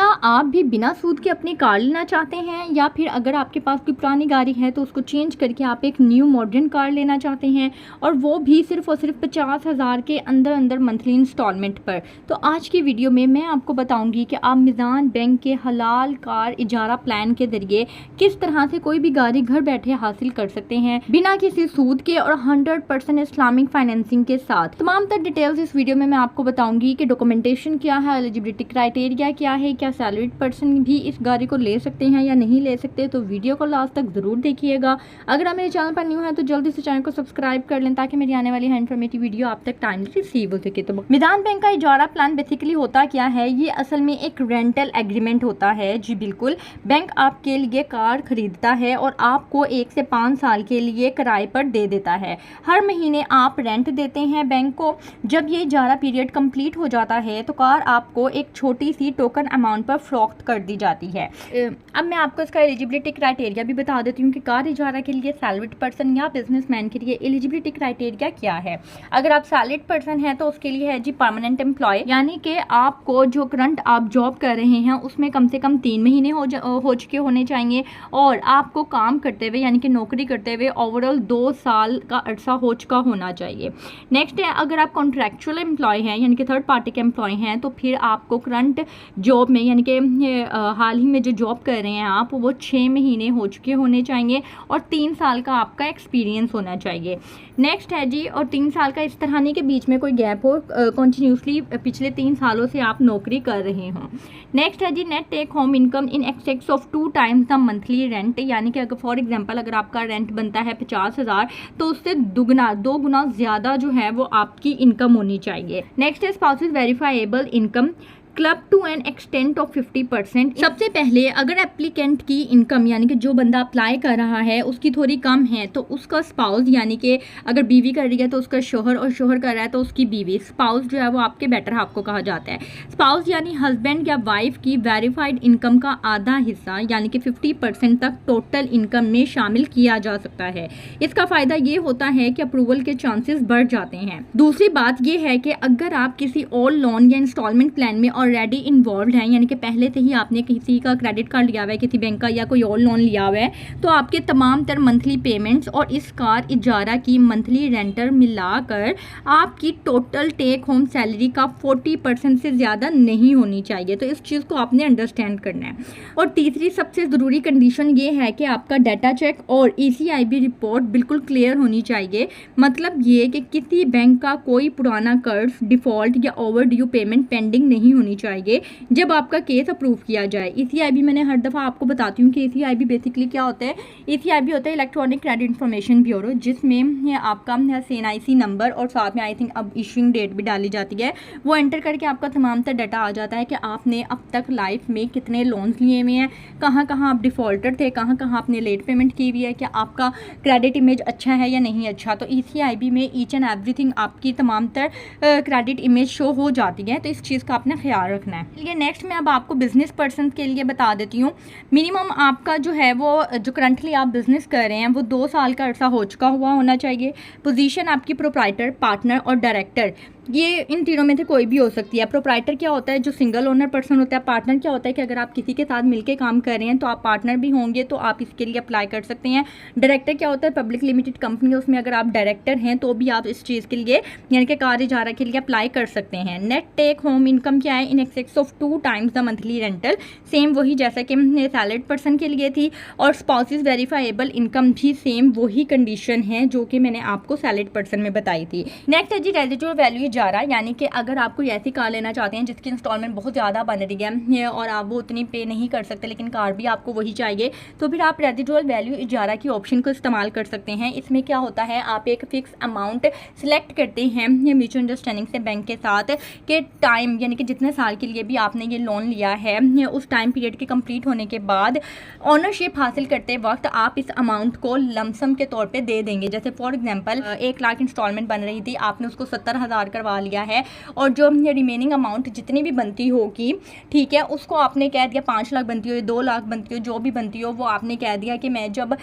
क्या आप भी बिना सूद के अपनी कार लेना चाहते हैं, या फिर अगर आपके पास कोई पुरानी गाड़ी है तो उसको चेंज करके आप एक न्यू मॉडर्न कार लेना चाहते हैं, और वो भी सिर्फ और सिर्फ 50,000 के अंदर अंदर मंथली इंस्टॉलमेंट पर। तो आज की वीडियो में मैं आपको बताऊंगी कि आप मिज़ान बैंक के हलाल कार इजारा प्लान के जरिए किस तरह से कोई भी गाड़ी घर बैठे हासिल कर सकते हैं बिना किसी सूद के और 100% इस्लामिक फाइनेंसिंग के साथ। तमाम तर डिटेल्स इस वीडियो में मैं आपको बताऊंगी कि डॉक्यूमेंटेशन क्या है, एलिजिबिलिटी क्राइटेरिया क्या है, क्या सैलरीड पर्सन भी इस गाड़ी को ले सकते हैं या नहीं ले सकते। तो वीडियो को लास्ट तक ज़रूर देखिएगा। अगर आप मेरे चैनल पर न्यू हैं तो जल्दी से चैनल को सब्सक्राइब कर लें ताकि मेरी आने वाली इन्फॉर्मेटिव वीडियो आप तक टाइमली रिसीव हो सके। तो मिज़ान बैंक का इजारा प्लान बेसिकली होता क्या है, ये असल में एक रेंटल एग्रीमेंट होता है। जी बिल्कुल, बैंक आपके लिए कार खरीदता है और आपको 1 से 5 साल के लिए किराए पर दे देता है। हर महीने आप रेंट देते हैं बैंक को। जब ये इजारा पीरियड कंप्लीट हो जाता है तो कार आपको एक छोटी सी टोकन अमाउंट पर फरोख्त कर दी जाती है। अब मैं आपको इसका एलिजिबिलिटी क्राइटेरिया भी बता देती हूँ कि कार इजारा के लिए सैलरीड पर्सन या बिजनेसमैन के लिए एलिजिबिलिटी क्राइटेरिया क्या है। अगर आप सैलरीड पर्सन हैं तो उसके लिए है जी परमानेंट एम्प्लॉय, यानी कि आपको जो करंट आप जॉब कर रहे हैं उसमें कम से कम 3 महीने हो चुके होने चाहिए, और आपको काम करते हुए यानी कि नौकरी करते हुए ओवरऑल 2 साल का अरसा हो चुका होना चाहिए। नेक्स्ट है, अगर आप कॉन्ट्रैक्चुअल एम्प्लॉय हैं यानी कि थर्ड पार्टी के एम्प्लॉय हैं तो फिर आपको करंट जॉब में यानी कि हाल ही में जो जॉब कर रहे हैं आप, वो 6 महीने हो चुके होने चाहिए और 3 साल का आपका एक्सपीरियंस होना चाहिए। नेक्स्ट है जी, और 3 साल का इस तरह नहीं कि बीच में कोई गैप हो, कंटिन्यूसली पिछले 3 सालों से आप नौकरी कर रहे हों। नेक्स्ट है जी, net take home income in excess of 2 times the monthly rent, यानी कि अगर फॉर एग्जांपल अगर आपका रेंट बनता है 50,000 तो उससे 2 गुना ज़्यादा जो है वो आपकी इनकम होनी चाहिए। नेक्स्ट है spouse's verifiable income club to an extent of 50%। सबसे पहले अगर एप्लीकेंट की इनकम यानी कि जो बंदा अप्लाई कर रहा है उसकी थोड़ी कम है तो उसका स्पाउस यानी कि अगर बीवी कर रही है तो उसका शोहर, और शोहर कर रहा है तो उसकी बीवी, स्पाउस जो है वो आपके बेटर हाफ को कहा जाता है। स्पाउस यानी हस्बैंड या वाइफ की वेरीफाइड इनकम का आधा हिस्सा यानी कि 50% तक टोटल इनकम में शामिल किया जा सकता है। इसका फ़ायदा ये होता है कि अप्रूवल के चांसेस बढ़ जाते हैं। दूसरी बात यह है कि अगर आप किसी और लोन या इंस्टॉलमेंट प्लान में ऑलरेडी इन्वॉल्व हैं, यानी कि पहले से ही आपने किसी का क्रेडिट कार्ड लिया हुआ है, किसी बैंक का या कोई और लोन लिया हुआ है, तो आपके तमाम तर मंथली पेमेंट्स और इस कार इजारा की मंथली रेंटर मिलाकर आपकी टोटल टेक होम सैलरी का 40% से ज़्यादा नहीं होनी चाहिए। तो इस चीज़ को आपने अंडरस्टैंड करना है। और तीसरी सबसे ज़रूरी कंडीशन ये है कि आपका डाटा चेक और ECIB रिपोर्ट बिल्कुल क्लियर होनी चाहिए। मतलब ये कि किसी बैंक का कोई पुराना कर्ज, डिफ़ॉल्ट या ओवर ड्यू पेमेंट पेंडिंग नहीं होनी चाहिए जब आपका केस अप्रूव किया जाए। ECIB मैंने हर दफ़ा आपको बताती हूँ कि ECIB बेसिकली क्या होता है। ECIB होता है इलेक्ट्रॉनिक क्रेडिट इंफॉर्मेशन ब्यूरो, जिसमें आपका CNIC नंबर और साथ में आई थिंक अब इशूइंग डेट भी डाली जाती है। वो एंटर करके आपका तमाम तर डाटा आ जाता है कि आपने अब तक लाइफ में कितने लोन्स लिए हुए हैं, कहाँ कहाँ आप डिफ़ॉल्टर थे, कहाँ कहाँ आपने लेट पेमेंट की हुई है, क्या आपका क्रेडिट इमेज अच्छा है या नहीं अच्छा। तो ECIB में ईच एंड एवरीथिंग आपकी तमाम तर क्रेडिट इमेज शो हो जाती है। तो इस चीज़ का आपने ख्याल रखना है। चलिए नेक्स्ट मैं अब आपको बिजनेस पर्सन के लिए बता देती हूँ। मिनिमम आपका जो है वो जो करंटली आप बिजनेस कर रहे हैं वो 2 साल का अरसा हो चुका हुआ होना चाहिए। पोजीशन आपकी प्रोप्राइटर, पार्टनर और डायरेक्टर, ये इन तीनों में से कोई भी हो सकती है। प्रोप्राइटर क्या होता है, जो सिंगल ओनर पर्सन होता है। पार्टनर क्या होता है कि अगर आप किसी के साथ मिलकर काम कर रहे हैं तो आप पार्टनर भी होंगे, तो आप इसके लिए अप्लाई कर सकते हैं। डायरेक्टर क्या होता है, पब्लिक लिमिटेड कंपनी, उसमें अगर आप डायरेक्टर हैं तो भी आप इस चीज़ के लिए यानी कि कार इजारा के लिए अप्लाई कर सकते हैं। नेट टेक होम इनकम क्या है, इन excess of 2 times the monthly rental, same वही जैसा कि सैलरीड पर्सन के लिए थी। और स्पाउसेस वेरीफाइएबल इनकम भी सेम वही कंडीशन है जो कि मैंने आपको सैलरीड पर्सन में बताई थी। नेक्स्ट है जी रेजिडुअल वैल्यू इजारा, यानी कि अगर आप कोई ऐसी कार लेना चाहते हैं जिसकी इंस्टॉलमेंट बहुत ज़्यादा बन रही है और आप वो उतनी पे नहीं कर सकते लेकिन कार भी आपको वही चाहिए, तो फिर आप रेजिडुअल वैल्यू इजारा की ऑप्शन को इस्तेमाल कर सकते हैं। इसमें क्या होता है, आप एक फिक्स अमाउंट सिलेक्ट करते हैं म्यूचुअल अंडरस्टैंडिंग से बैंक के साथ के टाइम यानी कि जितने साल के लिए भी आपने ये लोन लिया है उस टाइम पीरियड के कंप्लीट होने के बाद ओनरशिप हासिल करते वक्त आप इस अमाउंट को लमसम के तौर पे दे देंगे। जैसे फॉर एग्जांपल 1 लाख इंस्टॉलमेंट बन रही थी, आपने उसको 70,000 करवा करवा लिया है और जो रिमेनिंग अमाउंट जितनी भी बनती होगी, ठीक है, उसको आपने कह दिया 5 लाख बनती हो, 2 लाख बनती हो, जो भी बनती हो वो आपने कह दिया कि मैं जब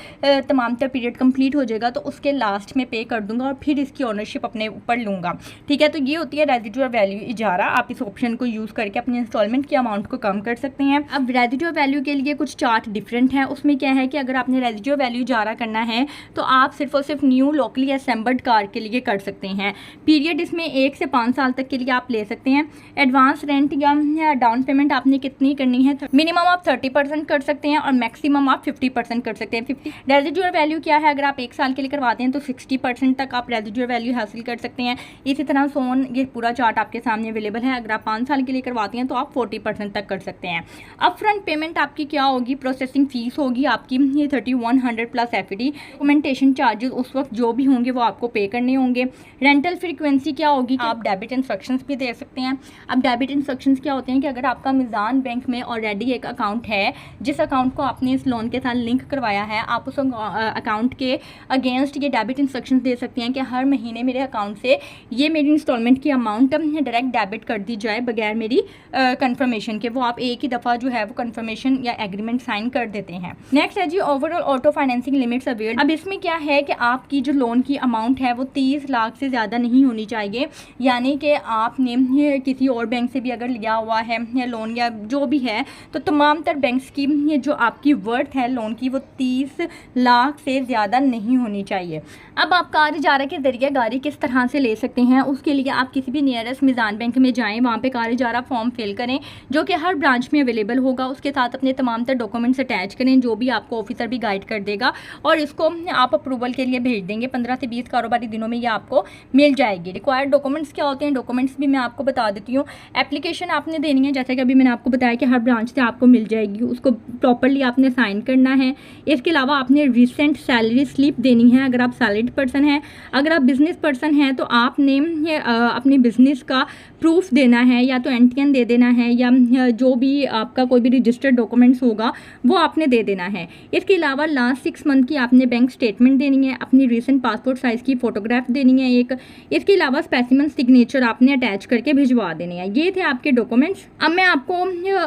तमाम तर पीरियड कंप्लीट हो जाएगा तो उसके लास्ट में पे कर दूंगा और फिर इसकी ओनरशिप अपने ऊपर लूँगा। ठीक है, तो ये होती है रेजिडुअल वैल्यू इजारा। आप इस ऑप्शन को यूज़ करके अपने इंस्टॉलमेंट की अमाउंट को कम कर सकते हैं। अब रेजिडुअल वैल्यू के लिए कुछ चार्ट डिफरेंट है। उसमें क्या है कि अगर आपने रेजिडुअल वैल्यू इजारा करना है तो आप सिर्फ और सिर्फ न्यू लोकली असेंबल्ड कार के लिए कर सकते हैं। पीरियड इसमें 1 से 5 साल तक के लिए आप ले सकते हैं। एडवांस रेंट या डाउन पेमेंट आपने कितनी करनी है, मिनिमम आप 30% कर सकते हैं और मैक्सिमम आप 50% कर सकते हैं। 50 रेजिडुअल वैल्यू क्या है, अगर आप 1 साल के लिए करवाते हैं तो 60% तक आप रेजिडुअल वैल्यू हासिल कर सकते हैं। इसी तरह सोन, ये पूरा चार्ट आपके सामने अवेलेबल है। अगर आप 5 साल के लिए करवाते हैं तो आप 40% तक कर सकते हैं। अप फ्रंट पेमेंट आपकी क्या होगी, प्रोसेसिंग फीस होगी आपकी ये 3100 प्लस FD। डॉक्यूमेंटेशन चार्जेस उस वक्त जो भी होंगे वो आपको पे करने होंगे। रेंटल फ्रीक्वेंसी क्या होगी, आप डेबिट इंस्ट्रक्शंस भी दे सकते हैं। अब डेबिट इंस्ट्रक्शंस क्या होते हैं कि अगर आपका मिज़ान बैंक में ऑलरेडी एक अकाउंट है, जिस अकाउंट को आपने इस लोन के साथ लिंक करवाया है, आप उस अकाउंट के अगेंस्ट ये डेबिट इंस्ट्रक्शंस दे सकते हैं कि हर महीने मेरे अकाउंट से ये मेरी इंस्टॉलमेंट की अमाउंट डायरेक्ट डेबिट कर दी जाए बगैर मेरी कंफर्मेशन के। वो आप एक ही दफ़ा जो है वो कंफर्मेशन या एग्रीमेंट साइन कर देते हैं। नेक्स्ट है जी overall auto financing limits availed. अब इसमें क्या है कि आपकी जो लोन की अमाउंट है वो 30 लाख से ज़्यादा नहीं होनी चाहिए। यानी कि आपने किसी और बैंक से भी अगर लिया हुआ है या लोन या जो भी है तो तमाम तर बैंक्स की जो आपकी वर्थ है लोन की वो 30 लाख से ज़्यादा नहीं होनी चाहिए। अब आप कार इजारा के ज़रिए गाड़ी किस तरह से ले सकते हैं, उसके लिए आप किसी भी नियरेस्ट मिज़ान बैंक में जाएं, वहाँ पे कार इजारा फॉर्म फिल करें जो कि हर ब्रांच में अवेलेबल होगा। उसके साथ अपने तमाम तर डॉक्यूमेंट्स अटैच करें, जो भी आपको ऑफिसर भी गाइड कर देगा और इसको आप अप्रूवल के लिए भेज देंगे। 15 से 20 कारोबारी दिनों में ये आपको मिल जाएगी। रिक्वायर्ड डॉक्यूमेंट्स क्या होते हैं, डॉक्यूमेंट्स भी मैं आपको बता देती हूँ। एप्लीकेशन आपने देनी है, जैसे कि अभी मैंने आपको बताया कि हर ब्रांच से आपको मिल जाएगी, उसको प्रॉपरली आपने साइन करना है। इसके अलावा आपने रिसेंट सैलरी स्लिप देनी है अगर आप सैलरीड पर्सन हैं। अगर आप बिज़नेस पर्सन हैं तो आपने अपने बिज़नेस का प्रूफ देना है, या तो NTN दे देना है या जो भी आपका कोई भी रजिस्टर्ड डॉक्यूमेंट्स होगा वो आपने दे देना है। इसके अलावा लास्ट 6 मंथ की आपने बैंक स्टेटमेंट देनी है, अपनी रिसेंट पासपोर्ट साइज़ की फ़ोटोग्राफ देनी है एक। इसके अलावा स्पेसिमेन सिग्नेचर आपने अटैच करके भिजवा देने हैं। ये थे आपके डॉक्यूमेंट्स। अब मैं आपको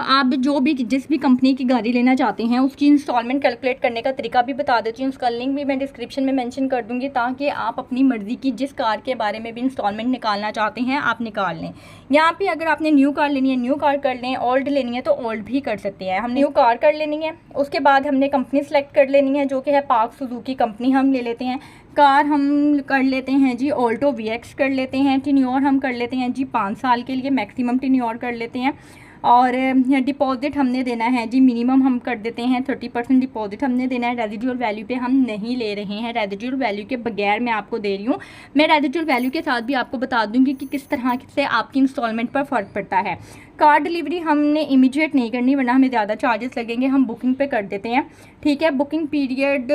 आप जो भी जिस भी कंपनी की गाड़ी लेना चाहते हैं उसकी इंस्टॉलमेंट कैलकुलेट करने का तरीका भी बता देती हूँ। उसका लिंक भी मैं डिस्क्रिप्शन में मेंशन कर दूँगी ताकि आप अपनी मर्ज़ी की जिस कार के बारे में भी इंस्टॉलमेंट निकालना चाहते हैं आप निकाल लें। यहाँ पे अगर आपने न्यू कार लेनी है न्यू कार कर लें, ओल्ड लेनी है तो ओल्ड भी कर सकते हैं। हम न्यू कार कर लेनी है, उसके बाद हमने कंपनी सेलेक्ट कर लेनी है जो कि है पार्क सुजुकी कंपनी हम ले लेते हैं। कार हम कर लेते हैं जी ऑल्टो VX कर लेते हैं। टेन्योर हम कर लेते हैं जी 5 साल के लिए, मैक्सिमम टेन्योर कर लेते हैं। और डिपॉजिट हमने देना है जी, मिनिमम हम कर देते हैं 30% डिपॉजिट हमने देना है। रेजिडुअल वैल्यू पे हम नहीं ले रहे हैं, रेजिडुअल वैल्यू के बगैर मैं आपको दे रही हूँ। मैं रेजिडुअल वैल्यू के साथ भी आपको बता दूँगी कि किस तरह से आपकी इंस्टॉलमेंट पर फ़र्क पड़ता है। कार डिलीवरी हमने इमीडिएट नहीं करनी वरना हमें ज़्यादा चार्जेस लगेंगे, हम बुकिंग पे कर देते हैं। ठीक है, बुकिंग पीरियड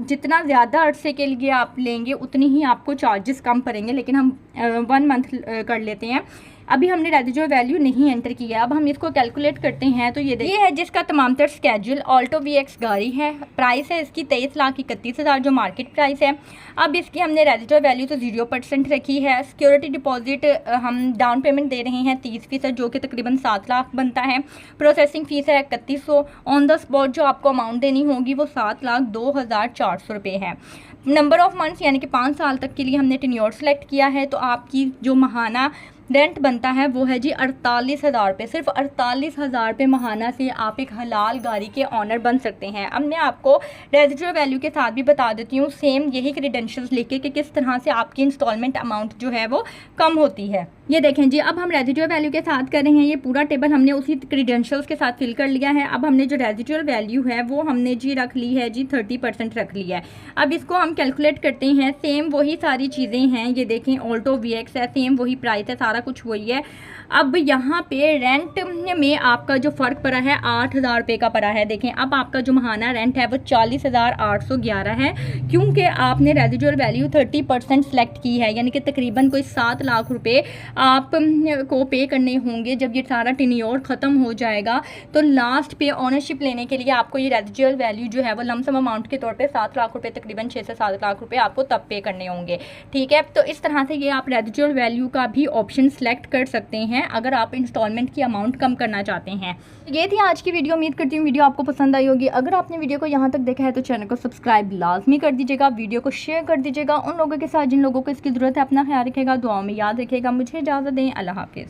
जितना ज़्यादा अरसे के लिए आप लेंगे उतनी ही आपको चार्जेस कम पड़ेंगे, लेकिन हम 1 मंथ कर लेते हैं। अभी हमने रेजिडुअल वैल्यू नहीं एंटर किया, अब हम इसको कैलकुलेट करते हैं। तो ये है जिसका तमाम तर स्केड्यूल ऑल्टो VX गाड़ी है। प्राइस है इसकी 23,31,000 जो मार्केट प्राइस है। अब इसकी हमने रेजिडुअल वैल्यू तो 0% रखी है। सिक्योरिटी डिपॉजिट हम डाउन पेमेंट दे रहे हैं 30% जो कि तकरीबन 7 लाख बनता है। प्रोसेसिंग फ़ीस है 3100। ऑन द स्पॉट जो आपको अमाउंट देनी होगी वो 7,02,400 रुपये है। नंबर ऑफ़ मंथ्स यानी कि 5 साल तक के लिए हमने टेन्योर सेलेक्ट किया है। तो आपकी जो महाना रेंट बनता है वो है जी 48,000 रुपये। सिर्फ 48,000 रुपये महाना से आप एक हलाल गाड़ी के ऑनर बन सकते हैं। अब मैं आपको रेजिडुअल वैल्यू के साथ भी बता देती हूँ सेम यही क्रेडेंशियल्स लेके कि किस तरह से आपकी इंस्टॉलमेंट अमाउंट जो है वो कम होती है। ये देखें जी, अब हम रेजिडुअल वैल्यू के साथ कर रहे हैं। ये पूरा टेबल हमने उसी क्रेडेंशियल्स के साथ फिल कर लिया है। अब हमने जो रेजिडुअल वैल्यू है वो हमने जी रख ली है जी 30% रख लिया है। अब इसको हम कैलकुलेट करते हैं। सेम वही सारी चीज़ें हैं, ये देखें ऑल्टो VX है, सेम वही प्राइस है, सारा कुछ वही है। अब यहाँ पे रेंट में आपका जो फ़र्क पड़ा है 8,000 रुपये का पड़ा है। देखें अब आपका जो महाना रेंट है वो 40,811 है, क्योंकि आपने रेजिडुअल वैल्यू 30% सेलेक्ट की है, यानी कि तकरीबन कोई 7 लाख रुपए आप को पे करने होंगे। जब ये सारा टेन्योर ख़त्म हो जाएगा तो लास्ट पे ओनरशिप लेने के लिए आपको ये रेजिडुअल वैल्यू जो है वो लमसम अमाउंट के तौर पे 7 लाख रुपए, तकरीबन 6 से 7 लाख रुपए आपको तब पे करने होंगे। ठीक है, तो इस तरह से ये आप रेजिडुअल वैल्यू का भी ऑप्शन सेलेक्ट कर सकते हैं अगर आप इंस्टॉलमेंट की अमाउंट कम करना चाहते हैं। ये थी आज की वीडियो। उम्मीद करती हूँ वीडियो आपको पसंद आई होगी। अगर आपने वीडियो को यहाँ तक देखा है तो चैनल को सब्सक्राइब लाजमी कर दीजिएगा, वीडियो को शेयर कर दीजिएगा उन लोगों के साथ जिन लोगों को इसकी ज़रूरत है। अपना ख्याल रखिएगा, दुआओं में याद रखिएगा। मुझे इजाज़त दें, अल्लाह हाफिज़।